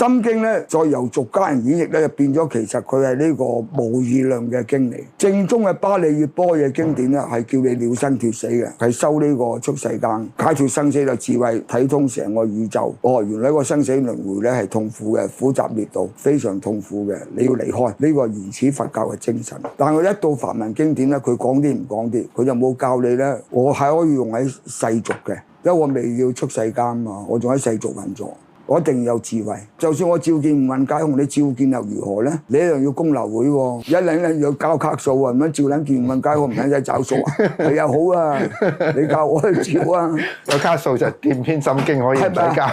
心經咧，再由俗家人演繹咧，就變咗其實佢係呢個無義量嘅經嚟。正宗嘅巴利月波嘅經典咧，係叫你了生脫死嘅，係修呢個出世間，解脫生死嘅智慧，睇通成個宇宙。哦，原來個生死輪迴咧係痛苦嘅，苦集滅道，非常痛苦嘅，你要離開呢個原始佛教嘅精神。但係一到梵文經典咧，佢講啲唔講啲，佢就冇教你咧，我係可以用喺世俗嘅，因為我未要出世間嘛，我仲喺世俗運作。我一定有智慧，就算我照見五蘊皆空，你照見又如何咧？你一樣要供流會喎，一撚要交卡數啊，咁樣照撚見五蘊皆空唔使找數啊？係啊，好啊，你教我去照啊！有卡數就掂篇心經可以唔使交，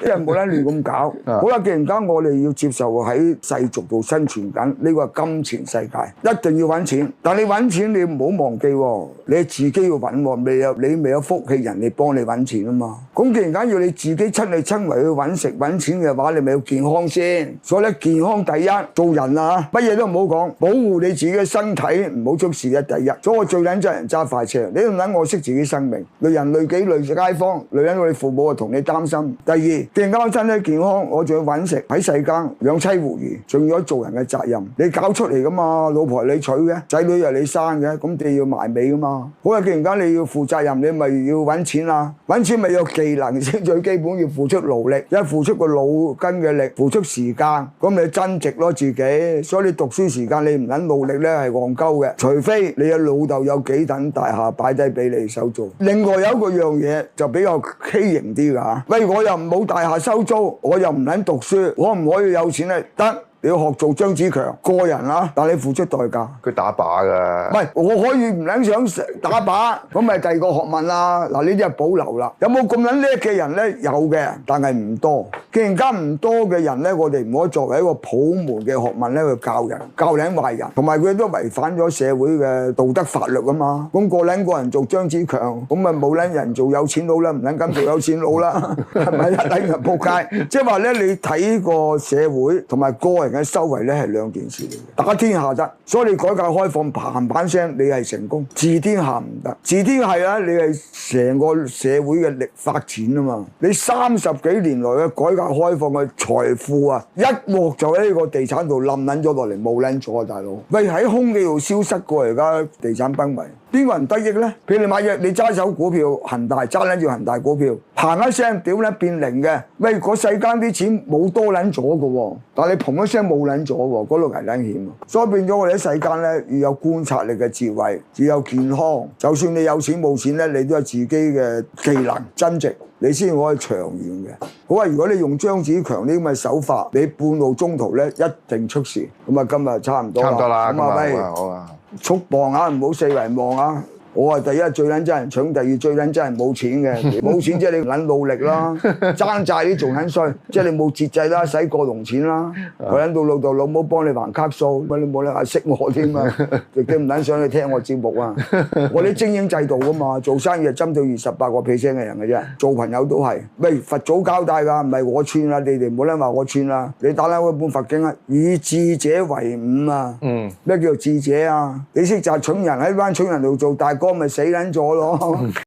因為冇撚亂咁搞。好啦，既然間我哋要接受喺世俗度生存緊，呢個係金錢世界，一定要揾錢。但你揾錢你唔好忘記喎，你自己要揾喎，你未有福氣人哋幫你揾錢啊嘛。咁既然間要你自己親力親為去揾食揾錢嘅話，你咪要健康先。所以咧，健康第一，做人啊，乜嘢都唔好講，保護你自己嘅身體，唔好出事嘅第一。所以我最撚憎人揸快車，你都唔撚愛惜自己生命，累人累己累街坊，累緊我哋父母啊同你擔心。第二，既然間我身體健康，我仲要揾食喺世間養妻活兒，仲要做人嘅責任。你搞出嚟噶嘛，老婆係你娶嘅，仔女係你生嘅，咁你要埋尾噶嘛。好啦，既然間你要負責任，你咪要揾錢啦，揾錢咪有技能先，最基本要付出勞力，付出個腦筋嘅力，付出時間，咁你增值咯自己。所以你讀書時間你唔肯努力咧係戇鳩嘅，除非你嘅老豆有幾等大廈擺低俾你手做。另外有一個樣嘢就比較畸形啲㗎嚇，喂，我又冇大廈收租，我又唔肯讀書，可唔可以有錢咧？得。你要學做張子強個人啊，但你付出代價。佢打靶㗎。唔係，我可以唔撚想打靶，咁咪第二個學問啦。嗱，呢啲係保留啦。有冇咁撚叻嘅人咧？有嘅，但係唔多。既然間唔多嘅人咧，我哋唔可以作為一個普門嘅學問咧去教人，教撚壞人，同埋佢都違反咗社會嘅道德法律啊嘛。咁個撚個人做張子強，咁咪冇撚人做有錢佬啦，唔撚咁做有錢佬啦，係咪一撚人仆街？即係話咧，你睇個社會同埋個人嘅修為咧係兩件事嚟嘅，打天下得，所以你改革開放嘭嘭聲，你係成功；治天下唔得，治天下啊，你係成個社會嘅力發展啊嘛。你30幾年來嘅改革開放嘅財富啊，一鑊就喺呢個地產度冧撚咗落嚟，冇撚咗啊，大佬！喂，喺空氣度消失過，而家地產崩壞。邊個人得益咧？譬如你買嘢，你揸手股票，恒大揸撚住恒大股票，嘭一聲屌咧變零嘅，喂，嗰世間啲錢冇多撚咗嘅喎，但係你嘭一聲冇撚咗喎，嗰度危撚險。所以變咗我哋喺世間咧要有觀察力嘅智慧，要有健康。就算你有錢冇錢咧，你都有自己嘅技能增值，你先可以長遠嘅。好啊，如果你用張子強呢咁嘅手法，你半路中途咧一定出事。咁啊，今日差唔多啦。差唔多啦，咁啊，喂，好啊。速磅啊，唔好四圍望啊！我係第一最撚憎人搶，第二最撚憎人冇錢嘅，冇錢即係你唔撚努力啦，爭債啲仲撚衰，即係你冇節制啦，使過龍錢啦，我撚到老豆老母幫你還卡數，乜你冇撚話識我添啊，亦都唔撚想你聽我節目啊！我啲精英制度噶嘛，做生意係針對28個%嘅人嘅啫，做朋友都係。喂，佛祖交代㗎，唔係我串啦，你哋唔好撚話我串啦，你打撚開本佛經啊，以智者為伍啊！咩叫做智者啊？你識就係蠢人喺班蠢人度做大哥，咪死撚咗咯〜